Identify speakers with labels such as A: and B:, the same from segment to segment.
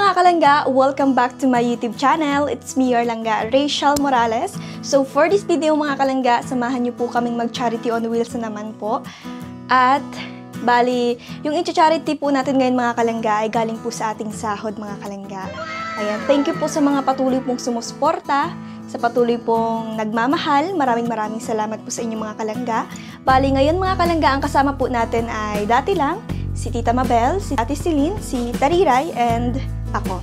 A: mga kalangga! Welcome back to my YouTube channel. It's me, your langga, Rachel Morales. So for this video mga kalangga, samahan niyo po kaming mag-charity on wheels na naman po. At bali, yung i-charity po natin ngayon mga kalangga ay galing po sa ating sahod mga kalangga. Ayan, thank you po sa mga patuloy pong sumusuporta, sa patuloy pong nagmamahal. Maraming salamat po sa inyong mga kalangga. Bali ngayon mga kalangga, ang kasama po natin ay dati lang, si Tita Mabel, si Ate Celine, si Tariray, and ako.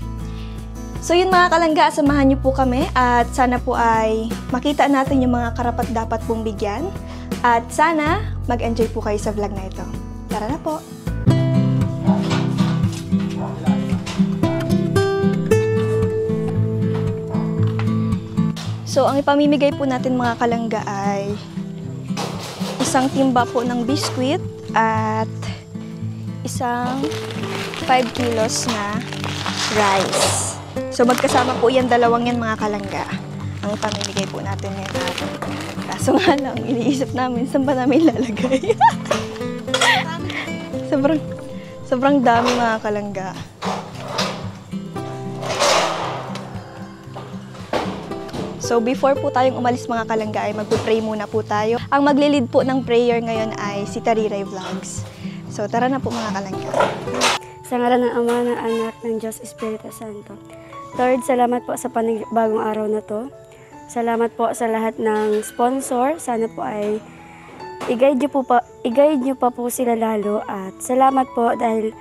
A: So yun mga kalangga, samahan niyo po kami at sana po ay makita natin yung mga karapat dapat pong bigyan. At sana mag-enjoy po kayo sa vlog na ito. Tara na po! So ang ipamimigay po natin mga kalangga ay isang timba po ng biskwit at isang 5 kilos na rice. So magkasama po yan, dalawang yan mga kalangga. Ang ipamimigay po natin ngayon natin. Kaso nga lang, iniisip namin, saan ba namin ilalagay? sobrang dami mga kalangga. So before po tayong umalis mga kalangga ay magpe-pray muna po tayo. Ang maglilid po ng prayer ngayon ay si Tariray Vlogs. So tara na po mga kalangga.
B: Sa ngalan ng Ama, ng Anak, ng Diyos Espiritu Santo. Lord, salamat po sa bagong araw na to. Salamat po sa lahat ng sponsor. Sana po ay i-guide niyo pa po sila lalo. At salamat po dahil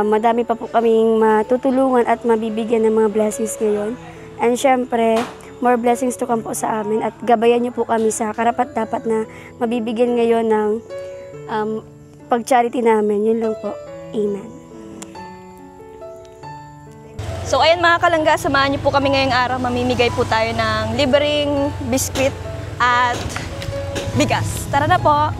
B: madami pa po kaming matutulungan at mabibigyan ng mga blessings ngayon. And syempre, more blessings to come po sa amin. At gabayan niyo po kami sa karapat-dapat na mabibigyan ngayon ng pag-charity namin. Yun lang po. Amen.
A: So ayan mga kalangga, samahan niyo po kami ngayong araw. Mamimigay po tayo ng libreng biskwit at bigas. Tara na po!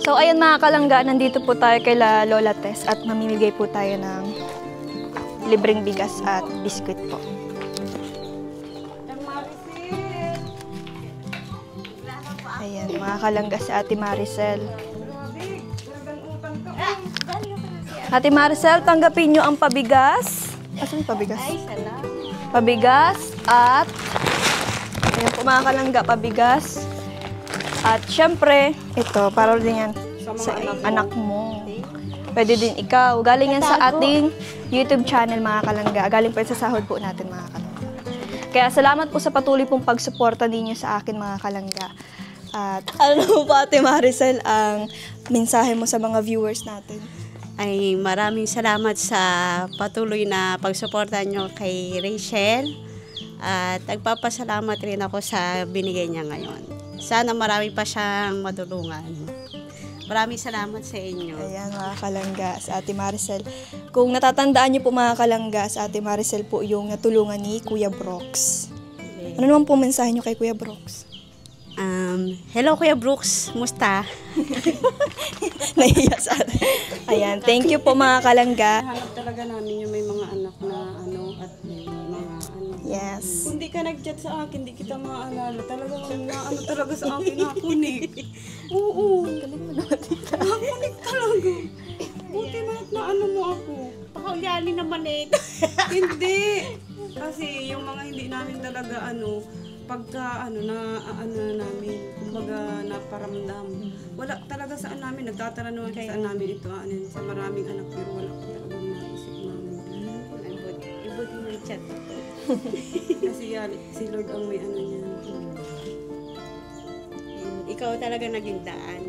A: So ayan mga kalangga, nandito po tayo kay Lola Tess at mamimigay po tayo ng libreng bigas at biskwit po. Ayan mga kalangga, si Ate Maricel. Ate Maricel, tanggapin nyo ang pabigas. Asan yung pabigas? Pabigas at ayan po mga kalangga, pabigas. At syempre, ito, para din yan sa anak mo. Pwede din ikaw. Galing yan sa ating YouTube channel, mga kalangga. Galing po yan sa sahod po natin, mga kalangga. Kaya salamat po sa patuloy pong pagsuporta ninyo sa akin, mga kalangga. At ano po, Ate Maricel, ang mensahe mo sa mga viewers natin?
C: Ay maraming salamat sa patuloy na pagsuporta nyo kay Rachel. At nagpapasalamat rin ako sa binigay niya ngayon. Sana marami pa siyang matulungan. Maraming salamat sa inyo.
A: Ayan mga kalangga, sa Ate Maricel. Kung natatandaan niyo po mga kalangga, sa Ate Maricel po yung natulungan ni Kuya Brooks. Ano naman po mensahe niyo kay Kuya Brooks?
C: Hello Kuya Brooks, musta?
A: Nahiya sa atin. Ayan, thank you po mga kalangga.
C: Hanap talaga ng
D: nag-chat sa akin, di kita maaalala. Talagang naano talaga sa akin, nakunik. Oo.
A: Galing mo naman, tita.
D: Nakunik talaga. Buti na ano mo ako.
C: Pakaulyani naman eh.
D: Hindi. Kasi yung mga hindi namin talaga pagka na namin, kumbaga naparamdam. Wala talaga saan namin, nagtatanong kaya saan namin ito, sa maraming anak, pero wala ko talagang naisip namin.
C: Ibot mo yung chat.
D: Kasi yan, si Lord ang may niya.
C: Ikaw talaga naging daan.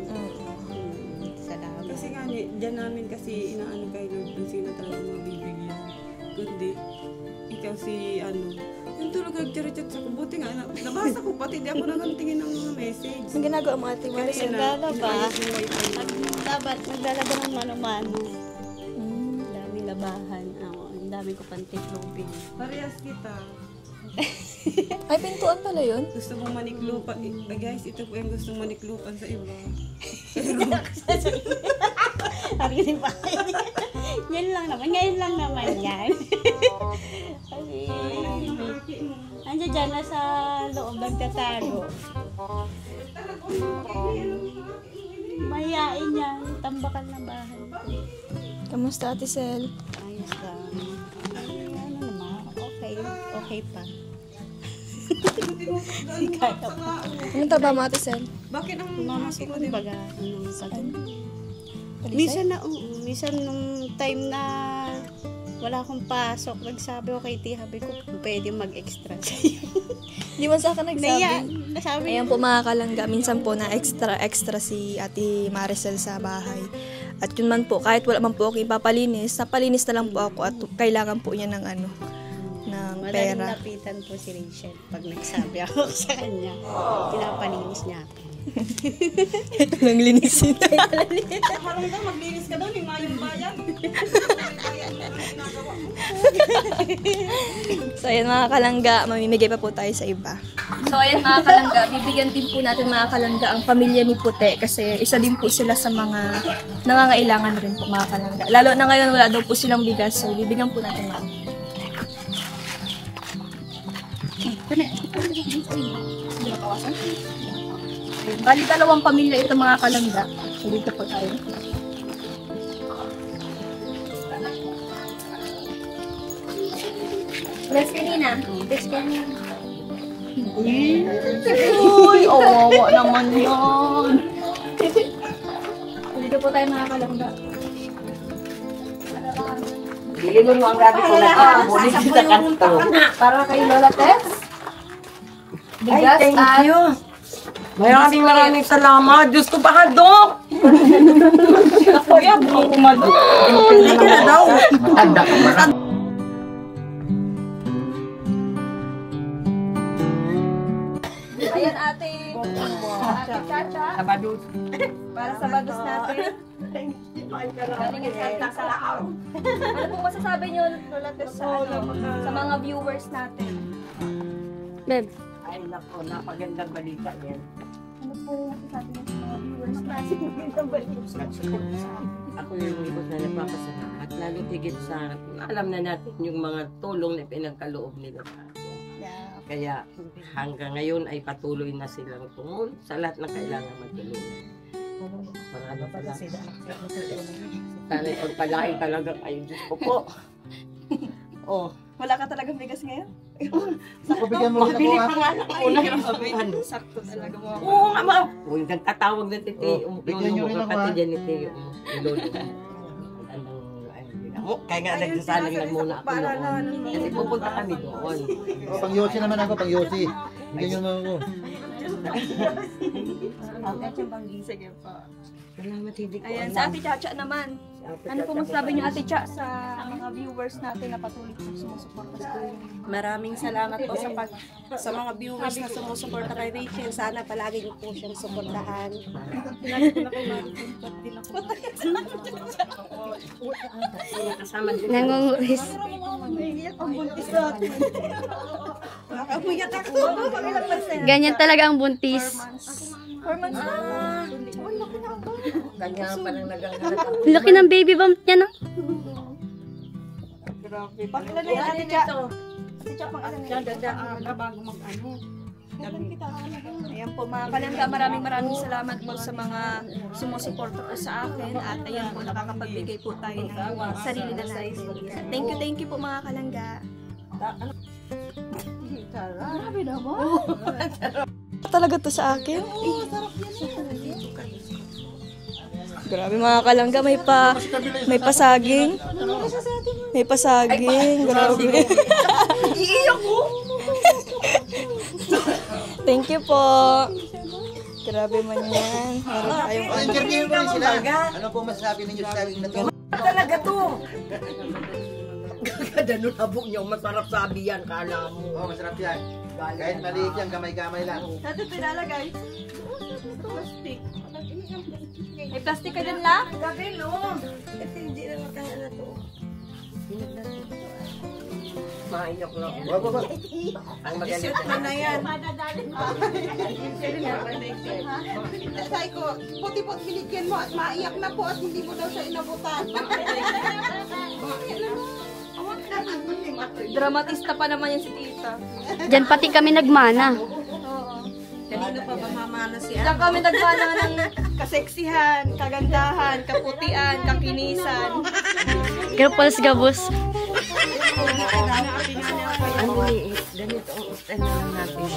C: Salamat.
D: Kasi nga, dyan namin kasi inaano kay Lord kung sino talaga mabibigyan. Kundi, ikaw si yung tulog nag-chat sa ko. Buti nga, nabasa ko pati, di ako nagantingin ng mga message.
A: Ang ginagawa mo, Ate Maricel?
C: Naglalaba. Naglalaba ng mano-mano. Daming labahan. Ang dami ko pang tikloping.
D: Parehas kita.
A: Ay, pintuan pala yun?
D: Gusto mong maniklupan. Guys, ito po yung gusto mong maniklupan sa iba.
C: Arinig pa. Yan lang naman. Ngayon lang naman yan. Andiyan dyan, nasa loob nagtatago. Mahihain yan. Tambakan na bahay.
A: Kamusta, Ate Sel?
C: Ayos lang. Ano naman? Okay. Okay pa.
A: Anong taba mo, Ate Sel?
D: Bakit ang
C: Mamasok ko, baga.
A: Palisay?
C: Minsan nung time na wala akong pasok, nagsabi ko kay Tihabi ko kung pwede mag-extra sa'yo.
A: Di man sa akin nagsabi.
C: Nasabi
A: Ayan po mga kalangga, minsan po na extra si Ate Maricel sa bahay. At yun man po, kahit wala man po ako ipapalinis, napalinis na lang po ako at kailangan po niya ng ng
C: madaling
A: pera.
C: lapitan po si Rachel pag nagsabi ako sa kanya. Pinapalinis niya ako.
A: Ito lang linisin.
D: Marunong daw, maglinis ka daw, may mayong bayan.
A: So ayan mga kalangga, mamimigay pa po tayo sa iba. So ayan mga kalangga, bibigyan din po natin mga kalangga ang pamilya ni Puti kasi isa din po sila sa mga nangangailangan rin po mga kalangga. Lalo na ngayon wala daw po silang bigas, so bibigyan po natin mga. Bali dalawang pamilya ito mga kalangga. So dito po tayo. Let's kanina. Let's kanina. Uy, awawa naman yan. Dito po tayo mga kalangga.
E: Diligon mo ang rabbit ko na kamunin sa kanto.
A: Para kay Lola Tess. Bigas
E: Ay, thank
A: at
E: you. Maraming salamat. Diyos ko, pakadok.
D: Kuya, bukang kumadok.
E: Hindi ka na daw. Matanda ka ba?
A: ayan ate. Ate Chacha.
E: Sabadus.
A: Para sa bagus natin. Galing sa laaw. Ano po masasabi niyo Lola Tess sa mga viewers natin?
B: Beb,
E: Ay, nako, napagandang balita yan.
A: Ano po masasabi niyo sa mga viewers natin? Magandang balita.
E: Ako yung ibig na nagpapasalamat. Lalo tigit sa alam na natin yung mga tulong na pinagkaloob nila sa atin. Kaya hanggang ngayon ay patuloy na silang tumulong sa lahat ng kailangan magtulungan. Maraming salamat. Sana pagpalain talaga kayo. Diyos ko po. Oh,
A: Wala ka talagang bigas ngayon?
F: Bigyan mo
E: mabili
F: na
E: pa nga lang ako na
A: Sakto talaga mo.
E: Oo nga ma. Uy, nagtatawag na titi.
F: bigyan nyo rin ako,
E: pati
F: ha?
E: dyan iti. Lolo. Kaya nga nagsasalang lang muna ako noon. Kasi pupunta kami doon.
F: Pang Yossi naman ako, pang Yossi. Bigyan nyo naman ako.
A: Sige po.
E: Salamat, hindi ko
A: Ayan,
E: alam.
A: sa Ate Chacha naman. Ano po masasabi niyo Ate Cha sa mga viewers natin na patuloy po sumusuporta sa atin?
G: Maraming salamat po sa mga viewers na sumusuporta kay Rachel. Sana palagi niyo po siyang suportahan.
E: Kasama din.
B: nangunguris.
G: Nakakamuyak ako.
B: Ganyan talaga ang buntis.
A: 4 months na.
E: Kanya parang nagagalat ako.
B: Laki ng baby bump niya, no?
A: Pakilala niyo Ate Cha.
D: Bago mag-ano.
A: Ayan po mga kalangga, maraming salamat po sa mga sumusuporta po sa akin at ayan po, nakakapagbigay po tayo ng sarili na natin. Thank you po mga kalangga. Grabe naman. Talaga to sa akin? Grabe mga kalangga, may pasaging. May pasaging, grabe. Iiyak ko. Thank you po. Grabe man yan. Meron tayong
F: Interview mo rin sila. Ano po masasabi ninyo sa saging na to?
E: Talaga to! Gaganda nun abok niyo, masarap sabi yan, kala mo.
F: Oo, masarap yan. Kahit maliit yan, kamay-kamay lang.
A: Dati pinalagay. Plastic. May plastic ka dyan lang?
E: Gabi, no? Ito hindi na makaya na to. Maayok lang.
F: Wag.
E: Ang magaling.
D: Na yan. Say ko, puti-pot binigyan mo at maiyak na po at hindi mo daw siya inabutan.
A: Dramatista pa naman yan si tita.
B: Diyan pati kami nagmana.
D: Kanino pa ba mamana si
A: Diyan kami nagmana ng kaseksihan, kagandahan, kaputian, kakinisan.
B: Gapos gabos.
E: Ano liit? Ganito ang style na natin.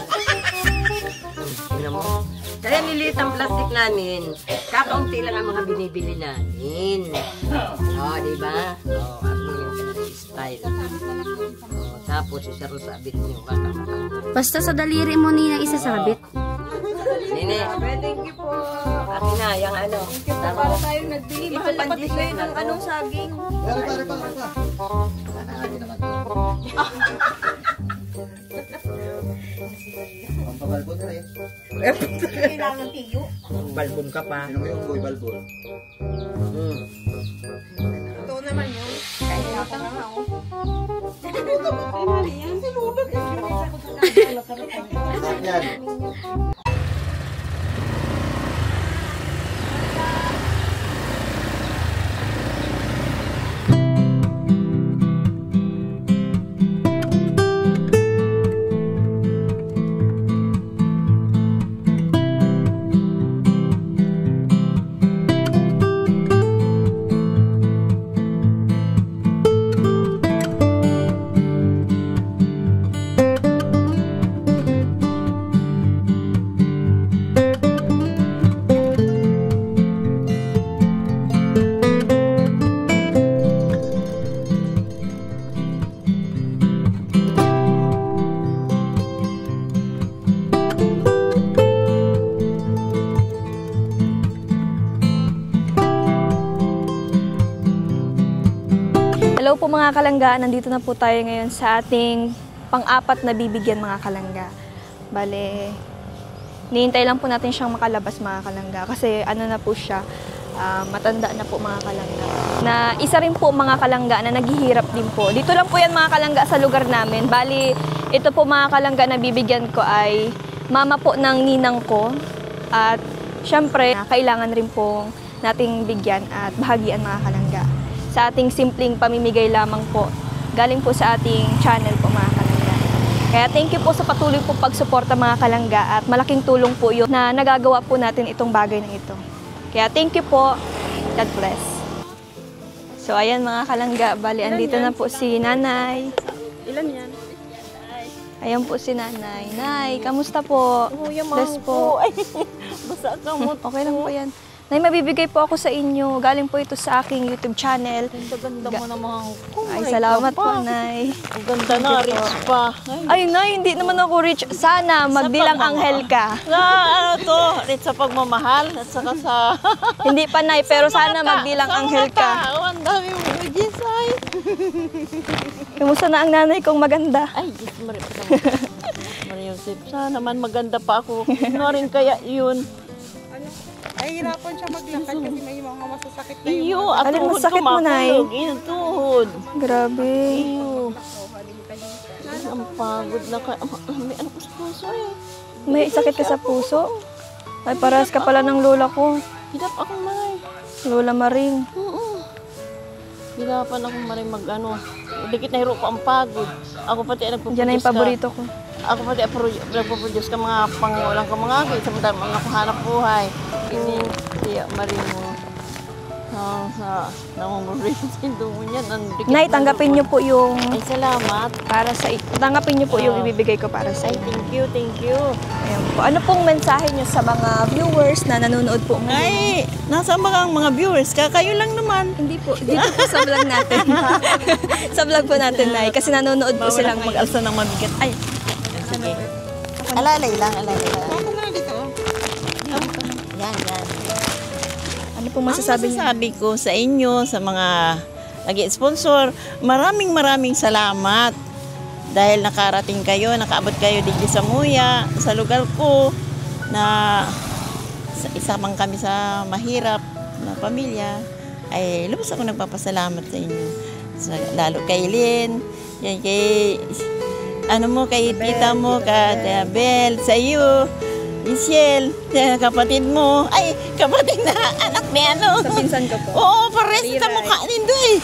E: Tingnan mo. Kaya niliit ang plastic namin. Kakaunti lang ang mga binibili namin. O, diba? O, at yung style. O, tapos isarusabit nyo.
B: Basta sa daliri mo nina isasabit.
E: Nene.
A: Thank you po.
E: Akin na, yung ano.
A: Para tayong nagbili, mahal pandi kayo ng anong saging.
F: Pare pa. Nakakagi naman to. Ang pabalbon na rin.
D: Kailangan tiyo.
E: Balbon ka pa.
F: Sino mo yung boy balbon?
D: Ito naman yun. Kaya pa nga ako. Sinulog yan.
F: Masarap yan.
A: Hello po mga kalangga, nandito na po tayo ngayon sa ating pang-apat na bibigyan mga kalangga. Bale, nihintay lang po natin siyang makalabas mga kalangga kasi ano na po siya, matanda na po mga kalangga. Na isa rin po mga kalangga na naghihirap din po. Dito lang po yan mga kalangga sa lugar namin. Bali, ito po mga kalangga na bibigyan ko ay mama po ng ninang ko. At syempre, kailangan rin po nating bigyan at bahagian mga kalangga. Sa ating simpleng pamimigay lamang po, galing po sa ating channel po mga kalangga. Kaya thank you po sa patuloy po pagsuporta mga kalangga at malaking tulong po yun na nagagawa po natin itong bagay na ito. Kaya thank you po. God bless. So ayan mga kalangga, bali andito na po si nanay.
G: Ilan yan?
A: Ayan po si nanay. Nay, kamusta po? Bless po.
G: Basta ka mo.
A: Okay lang po yan. Nay, mabibigay po ako sa inyo. Galing po ito sa aking YouTube channel.
G: Ganda mo naman.
A: Ay, salamat po, Nay.
G: Ang ganda na, rich pa.
A: Ay, Nay, hindi naman ako rich. Sana magbilang anghel ka.
G: Ano to? Rich sa pagmamahal at saka sa...
A: Hindi pa, Nay, pero sana magbilang anghel ka.
G: Ang dami mo, Jisay.
A: Kumusta na ang nanay kong maganda?
G: Ay, Diyos, Maria Joseph. Sana naman maganda pa ako. Ano rin kaya yun?
D: Ay, hirapan siya maglakad kasi may mga masasakit na
G: Iyo,
D: yung
G: at
A: Alin
G: tuhod
A: masakit mo, Nay?
G: kumakulog. Iyo, tuhod.
A: Grabe.
G: Iyo. Ang pagod na ka. May ano ko sa puso eh.
A: May sakit ka sa puso? Ay, paras ka pala ng lola ko.
G: Hirap akong maray.
A: Lola Maring.
G: Hirapan akong maray mag ano. Dikit na hiro ko ang pagod.
H: Ako pati nagpo-produce
A: Yan na yung paborito ko.
H: Ako pati nagpo-produce ka mga pangulang ko mga kaya sa mga kuhanap buhay. Ini tiya marimo. Sa namumurisin mo niyan.
A: Nay, tanggapin niyo po yung
H: Ay, salamat.
A: para sa tanggapin niyo po yung ibibigay ko para sa
H: Ay,
A: inyo.
H: thank you.
A: Ayan po. Ano pong mensahe niyo sa mga viewers na nanonood po ngayon?
H: Ay, nasa mga viewers ka, kayo lang naman.
A: Hindi po, dito po sa vlog natin. Sa vlog po natin, Nay, kasi nanonood po silang
H: mag-alsa ng mabigat. Ay, sige. Alalay lang. Ako na dito. Yan.
A: Ano pong masasabi niyo?
H: Masasabi ko sa inyo, sa mga nag-sponsor, maraming salamat. Dahil nakarating kayo, nakaabot kayo dito sa Muya, sa lugar ko, na isa man kami sa mahirap na pamilya, ay lubos ako nagpapasalamat sa inyo. Lalo kay Lynn, yan kay, kay tita mo, kay Bel, sa iyo, Michelle, kapatid mo. Ay, kapatid na anak ni ano.
A: Sa pinsan ko po.
H: Oo, pares sa mukha nindo eh.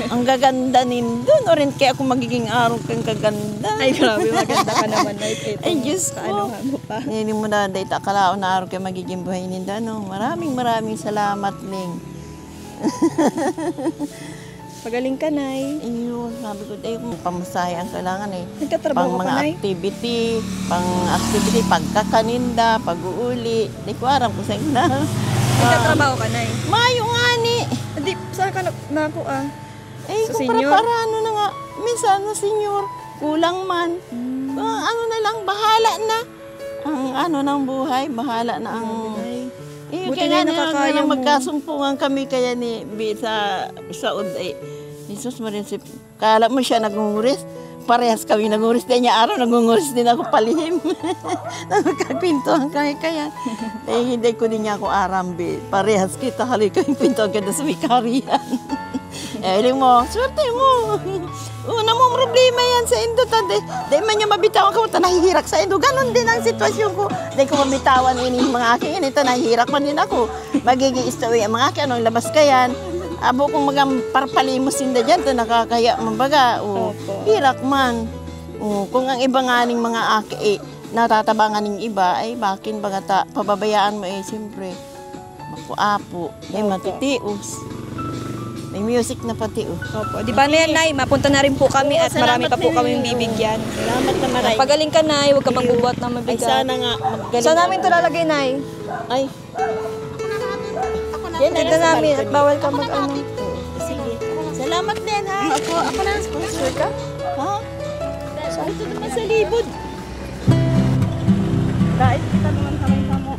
H: Ang gaganda nindo. No rin kaya ako magiging araw kang kaganda.
A: Ay, grabe, maganda ka naman, Nay.
H: Ay, Diyos ko.
A: Ano pa?
H: Hindi mo na dahil takalaon na araw kaya magiging buhay nindo. No? Maraming salamat, Ling.
A: Pagaling ka, Nay.
H: Ayun, sabi ko, pamasahe ang kailangan eh.
A: Nagtatrabaho
H: Pang
A: ka,
H: mga
A: Nay?
H: activity, pagkakaninda, pag-uuli. Hindi ko aram kung saan na.
A: Nagtatrabaho ka, Nay?
H: Mayo nga ni.
A: Hindi, saan ka na po
H: Eh,
A: Sa
H: kung
A: senior?
H: para ano na nga, minsan na senior, kulang man. Ano na lang, bahala na. Ang ng buhay, bahala na ang...
A: Buti
H: kaya
A: na nakakaya mo.
H: magkasumpungan kami kaya ni sa Uday. Jesus mo rin kala mo siya nagunguris. Parehas kami nagunguris. Dahil niya araw nagunguris din ako palihim. Nagkapintuhan kami kaya. Hindi ko din niya ako arambi. Parehas kita hali kami pintuhan kada sa Vicarian. Eling mo, swerte mo. Una mo problema yan sa Indo. Di man niya mabitawan ka mo, nahihirak sa Indo. Ganon din ang sitwasyon ko. Di ko mabitawan ini mga aking inita, nahihirak man din ako. Magiging istawi ang mga aking, anong labas ka yan. Abo kung parpalimos sinda dyan, nakakaya mabaga. Hirak man. Kung ang iba nga ning mga aki, natatabangan ng iba, ay bakin baga pababayaan mo siyempre. Makuapo, matitius. May music na pati
A: Opo. Di ba na yan, Nay? Mapunta na rin po kami at marami pa po kami bibigyan.
H: Salamat na maray.
A: Pagaling ka, Nay. Huwag ka magbubuhat ng mabigat.
H: Ay, sana nga. Magaling
A: Saan namin ito lalagay, Nay?
H: Ay.
A: Tignan namin at bawal ka mag-ano.
H: Sige. Salamat din, ha? Ako na. Sponsor ka? Ha? Ito naman sa libod. Kahit kita naman kami mo.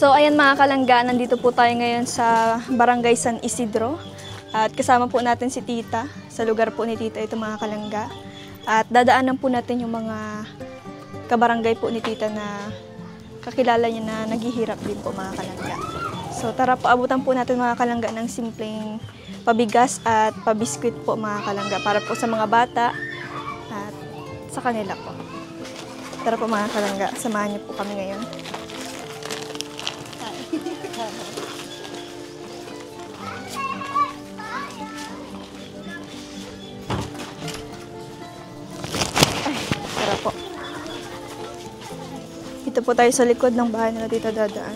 A: So, ayan mga kalangga, nandito po tayo ngayon sa Barangay San Isidro. At kasama po natin si Tita. Sa lugar po ni Tita ito mga kalangga. At dadaanan po natin yung mga kabarangay po ni Tita na kakilala niya na naghihirap din po mga kalangga. So, tara po, abutan po natin mga kalangga ng simpleng pabigas at pabiskwit po mga kalangga para po sa mga bata at sa kanila po. Tara po mga kalangga, samahan niyo po kami ngayon. Tara po. Dito po tayo sa likod ng bahay nila Tita dadaan.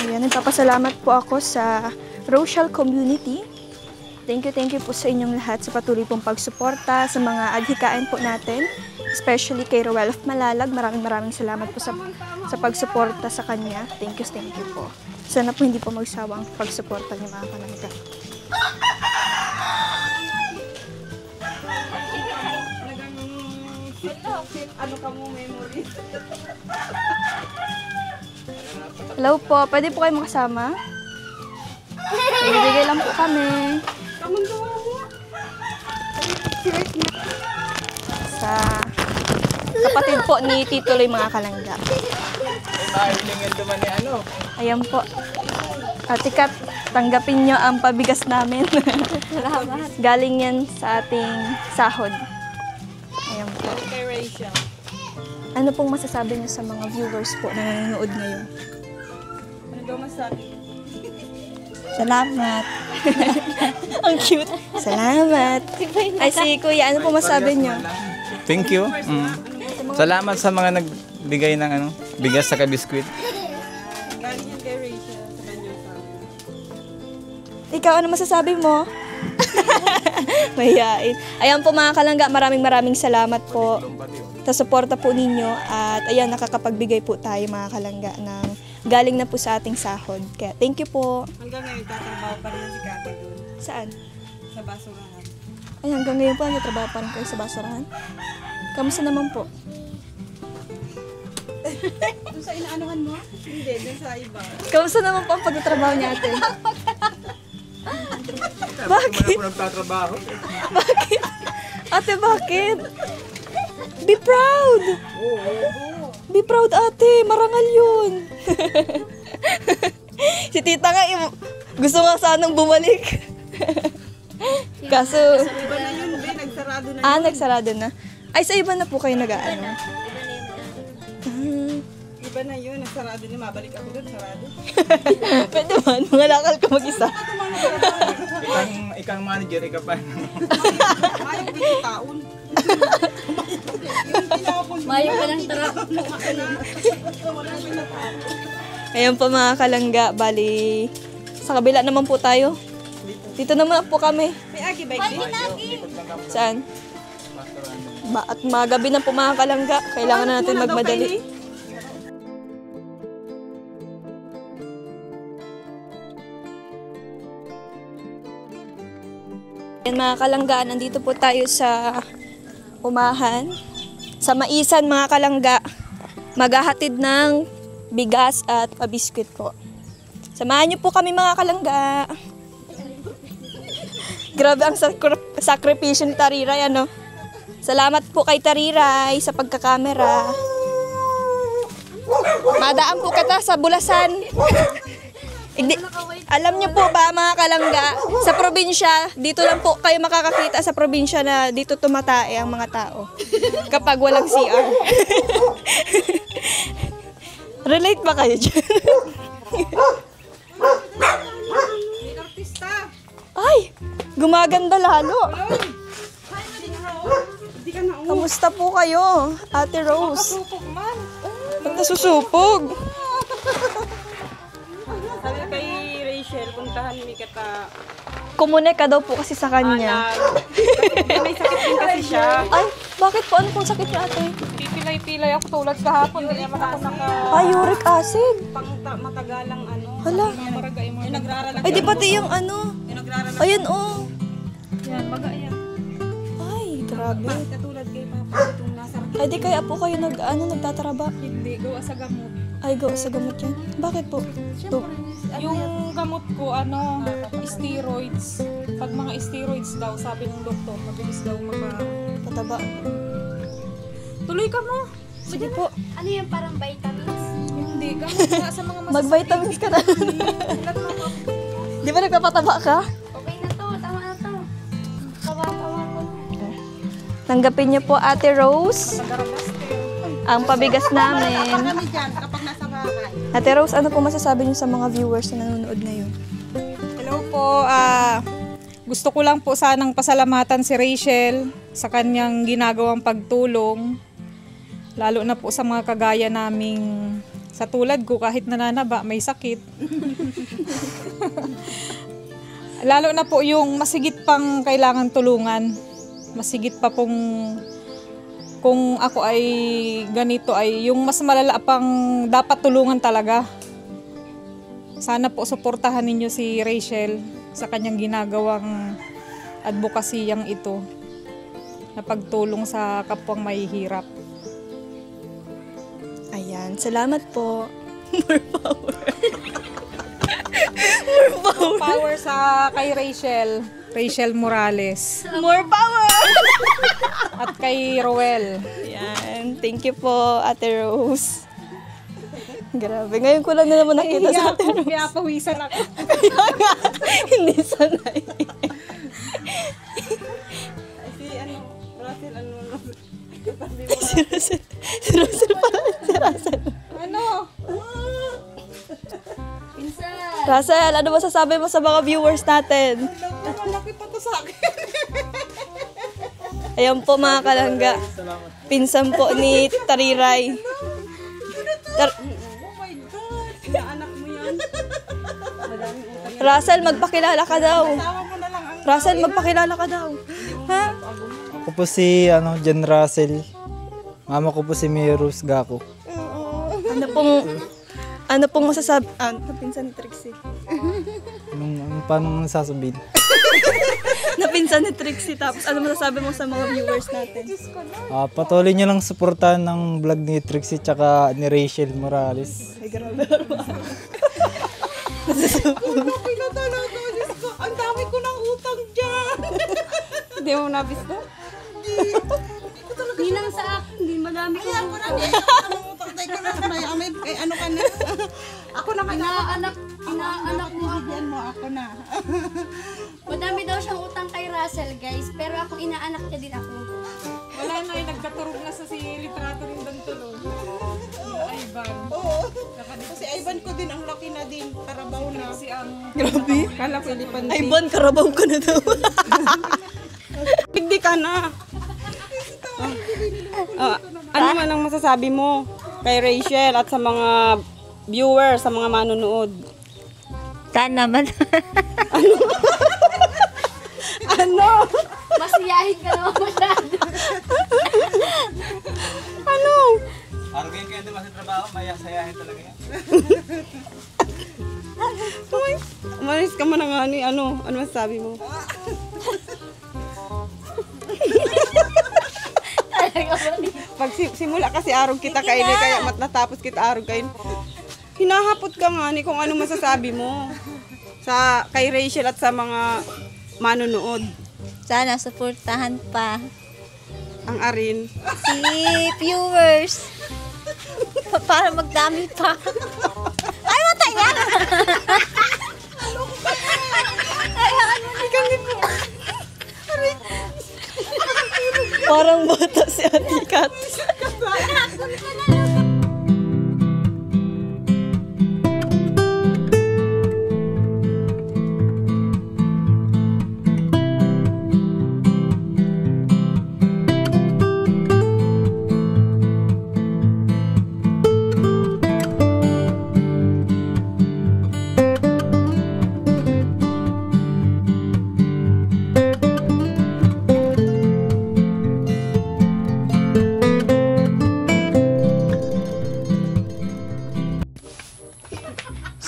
A: Ayan, nagpapasalamat po ako sa Rochelle Community. Thank you po sa inyong lahat sa patuloy pong pagsuporta sa mga adhikain po natin. Especially kay Roel of Malalag. Maraming salamat po sa pagsuporta sa kanya. Thank you po. Sana po hindi po magsawang pagsuporta niyo mga kalangga.
D: Ano ka mo memory?
A: Hello po, pwede po kayo makasama? Bibigay lang po kami.
D: Kamang gawa mo.
A: Sa kapatid po ni Tito Loy mga kalangga. Ayan po. Ate Kat, tanggapin nyo ang pabigas namin. Galing yan sa ating sahod. Ayan po. Ano pong masasabi niyo sa mga viewers po na nanonood ngayon?
D: Ano daw masabi?
A: Salamat. Ang cute. Salamat. Ay, si Kuya, ano po masabi niyo?
I: Thank you. Salamat sa mga nagbigay ng bigas sa biskwit.
D: Galing yan kay Rachel sa kanyang sabi.
A: Ikaw, ano masasabi mo? Mahihain. Ayan po mga kalangga, maraming salamat po sa suporta po ninyo. At ayan, nakakapagbigay po tayo mga kalangga ng galing na po sa ating sahod. Kaya thank you po.
D: Hanggang ngayon, tatrabaho pa rin si Kate doon.
A: Saan?
D: Sa basurahan.
A: Ay, hanggang ngayon po, nagtatrabaho pa rin kayo sa basurahan. Kamusta naman po?
D: Doon sa inaanuhan mo? Hindi, doon sa iba.
A: Kamusta naman po ang pagtatrabaho niya ate? Bakit?
I: Nagtatrabaho.
A: Bakit? Ate, bakit? Be proud! Be proud, ate. Marangal yun. Si tita nga, gusto nga sanang bumalik. Kaso...
D: Iba na yun, be. Nagsarado na.
A: Nagsarado na. Ay, sa iba na po kayo nag-aano.
D: Iba na yun, nagsarado na. Mabalik ako doon, sarado.
A: Pwede man, mangalakal ka mag-isa.
I: Ikang manager, ikaw pa.
D: Mayong dito taon.
B: Mayo ka ng truck.
A: Ayan po mga kalangga, bali sa kabila naman po tayo. Dito naman po kami.
D: May agi bike din.
A: Saan? At magabi na po mga kalangga, kailangan na natin magmadali. Ayan mga kalangga, nandito po tayo sa umahan. Sa Maisan mga kalangga, maghahatid ng bigas at pabiskwit po. Samahan niyo po kami mga kalangga. Grabe ang sakripisyo ni Tariray, ano? Salamat po kay Tariray sa pagkakamera. Madaan po kita sa Bulasan. Alam niyo po ba mga kalangga, sa probinsya, dito lang po kayo makakakita sa probinsya na dito tumatae ang mga tao kapag walang CR. Relate ba kayo dyan? Ay, gumaganda lalo. Kamusta po kayo, Ate Rose? Ba't nasusupog?
D: Sabi kay Rachel, puntahan mi kita.
A: Kumunik ka daw po kasi sa kanya.
D: May sakit din kasi siya.
A: Ay, bakit po? Ano pong sakit niya, ate?
D: Pipilay-pilay ako tulad kahapon. Hindi naman ako
A: Ay, uric acid.
D: matagalang ano.
A: Hala.
D: Yung nagraralag.
A: Ay, di pati yung ano.
D: Yung nagraralag.
A: Ayan, oh.
D: Yan, baga yan.
A: Ay, grabe.
D: Katulad kay Papa, itong nasa
A: Ay, di kaya po kayo nagtataraba?
J: Hindi, gawa sa gamot.
A: Ay, gawa sa gamot yan. Bakit po?
J: Yung gamot ko, steroids. Pag mga steroids daw, sabi ng doktor, mabilis daw
A: Pataba.
J: Tuloy ka mo.
A: Sige po.
B: Ano yung parang vitamins?
J: Hindi, gamot nga sa mga masasakit.
A: Mag-vitamins ka na. Di ba nagpapataba ka?
B: Okay na to, tama na to. Tawa-tawa ko.
A: Tanggapin niyo po, Ate Rose, ang pabigas namin. Ate Rose, ano po masasabi niyo sa mga viewers na nanonood ngayon?
J: Hello po. Gusto ko lang po sanang pasalamatan si Rachel sa kanyang ginagawang pagtulong. Lalo na po sa mga kagaya naming sa tulad ko, kahit nananaba, may sakit. Lalo na po yung masigit pang kailangan tulungan. Masigit pa pong kung ako ay ganito ay yung mas malala pang dapat tulungan talaga. Sana po suportahan ninyo si Rachel sa kanyang ginagawang advokasiyang ito na pagtulong sa kapwang mahihirap.
A: Ayan, salamat po. More power.
J: More power sa kay Rachel Morales.
A: More power!
J: At kay Roel.
A: Ayan, thank you po, Ate Rose. Grabe, ngayon ko lang na naman nakita sa Ate Rose.
J: Pinapawisan ako.
A: Kaya nga, hindi sanay. Si Russell pala. Si Russell.
J: Ano?
A: Russell, ano masasabi mo sa mga viewers natin?
J: Malaki pa to sa akin.
A: Ayan po mga kalangga. Pinsan po ni Tariray.
D: Oh my God! Inaanak mo yan.
A: Russell, magpakilala ka daw. Russell, magpakilala ka daw. Ha?
K: Ako po si John Russell. Mama ko po si Mirus Gako.
A: Ano pong masasabi? Napinsan ni Trixie.
K: Paano sasabihin?
A: Napinsan ni Trixie. Tapos ano masasabi mo sa mga viewers natin?
K: Patuloy niyo lang suportahan ng vlog ni Trixie tsaka ni Rachel Morales.
A: Ay, grabe.
D: Ang dami ko ng utang dyan.
J: Hindi mo nabisto?
B: Hindi lang sa akin, hindi madami ko.
D: Ayan ko na din. Ang utang tayo ko na may kay ano ka na. Ako na
B: Inaanak mo ako.
D: Bigyan mo ako na.
B: Madami daw siyang utang kay Russell, guys. Pero ako, inaanak niya din ako.
J: Wala na, nagkaturog na sa si litrato rin doon tuloy. Ivan.
D: Oo. Kasi Ivan ko din, ang laki na din. Karabaw na.
J: Si ang...
A: Grabe.
J: Kala ko lipan din.
A: Ivan, karabaw ka na daw.
D: Hindi ka na. Ano man ang masasabi mo kay Rachel at sa mga viewers, sa mga manonood?
L: Sana naman.
D: Ano?
B: Masiyahin ka naman masyado.
D: Ano?
I: Parang ganyan kaya naman sa trabaho, mayasayahin talaga yan.
D: Umalis ka man nga ni ano masasabi mo? Pag simula kasi arog kita kain kaya matapos kita arog kain. Hinahapot ka nga ni kung ano masasabi mo sa kay Rachel at sa mga manonood.
L: Sana suportahan pa
D: Ang arin.
L: si viewers para magdami pa. Ay, matay nga!
A: Parang bata si Ate Kat.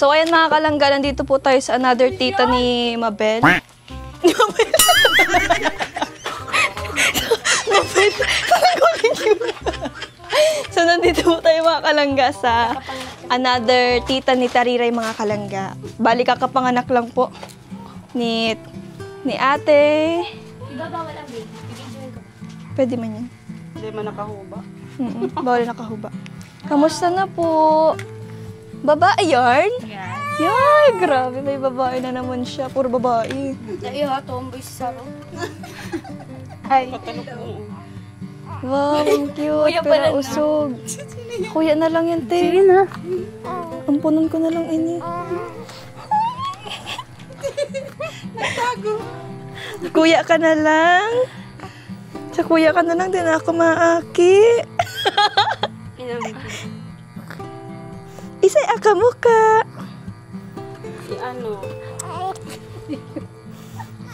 A: So, ayan mga kalangga, nandito po tayo sa another tita ni Mabel. Mabel! po tayo mga kalangga sa another tita ni Tariray mga kalangga. Bali kakapanganak lang po ni ate.
B: Ibabawal ang baby.
A: Pwede man yan.
D: Hindi man nakahuba.
A: Bawal nakahuba. Kamusta na po? Babae yarn? Yay, grabe. May babae na naman siya. Puro babae.
B: Iyo, tomboy sa saro.
A: Ay. Wow, ang cute.
B: Kuya
A: Pero
B: pala na.
A: usog. Kuya na lang yan, te.
B: Sige na.
A: Ampunan ko na lang ini.
D: Nagtago.
A: Kuya ka na lang. Sa kuya ka na lang din ako maaki. Isay aka mo ka.
D: Si ano?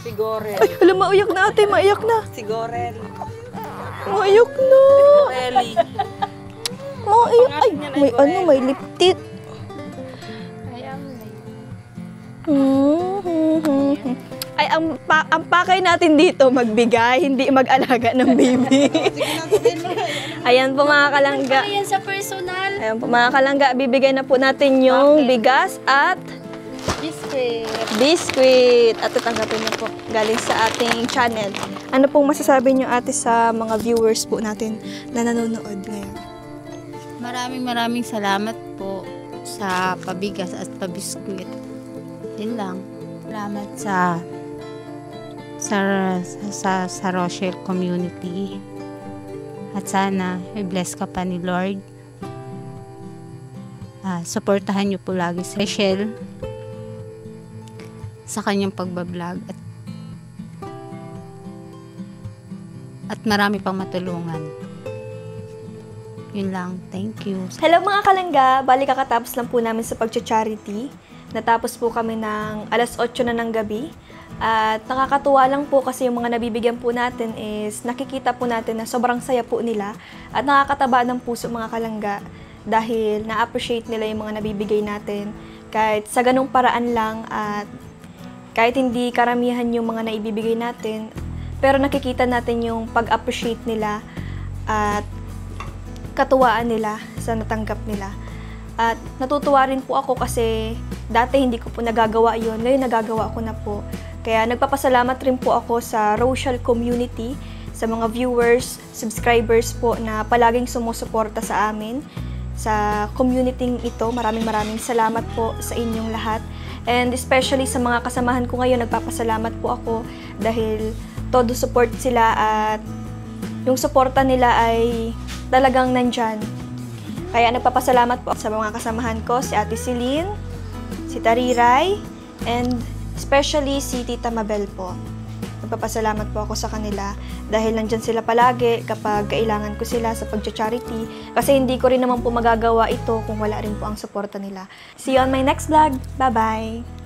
D: Si Gorel.
A: Ay, alam, maiyak na ate, maiyak na.
D: Si Gorel.
A: Maiyak na.
D: Goreli.
A: Maiyak. Ay, may ano, may lip tint. Ay, ang pakay natin dito, magbigay, hindi mag-alaga ng baby. Ayan po mga kalangga.
B: Ayan sa personal.
A: Ayan po mga kalangga, bibigay na po natin yung bigas at biscuit. At tatanggapin na po galing sa ating channel. Ano pong masasabi niyo ate sa mga viewers po natin na nanonood ngayon?
C: Maraming salamat po sa pabigas at pabiskwit. Yun lang. Salamat sa Rochelle community. At sana i-bless ka pa ni Lord. Suportahan niyo po lagi si Rochelle sa kanyang pagbablog at marami pang matulungan. Yun lang. Thank you.
A: Hello mga kalangga, bali kakatapos lang po namin sa pagcha-charity. Natapos po kami ng alas 8 na ng gabi. At nakakatuwa lang po kasi yung mga nabibigyan po natin is nakikita po natin na sobrang saya po nila at nakakataba ng puso mga kalangga dahil na-appreciate nila yung mga nabibigay natin kahit sa ganung paraan lang at kahit hindi karamihan yung mga naibibigay natin, pero nakikita natin yung pag-appreciate nila at katuwaan nila sa natanggap nila. At natutuwa rin po ako kasi dati hindi ko po nagagawa yun, ngayon nagagawa ko na po. Kaya nagpapasalamat rin po ako sa Rochelle community, sa mga viewers, subscribers po na palaging sumusuporta sa amin, sa community ito. Maraming salamat po sa inyong lahat. And especially sa mga kasamahan ko ngayon, nagpapasalamat po ako dahil todo support sila at yung suporta nila ay talagang nandyan. Kaya nagpapasalamat po sa mga kasamahan ko, si Ate Celine, si Tariray, and especially si Tita Mabel po. Nagpapasalamat po ako sa kanila dahil nandyan sila palagi kapag kailangan ko sila sa pagcha-charity kasi hindi ko rin naman po magagawa ito kung wala rin po ang suporta nila. See you on my next vlog. Bye-bye!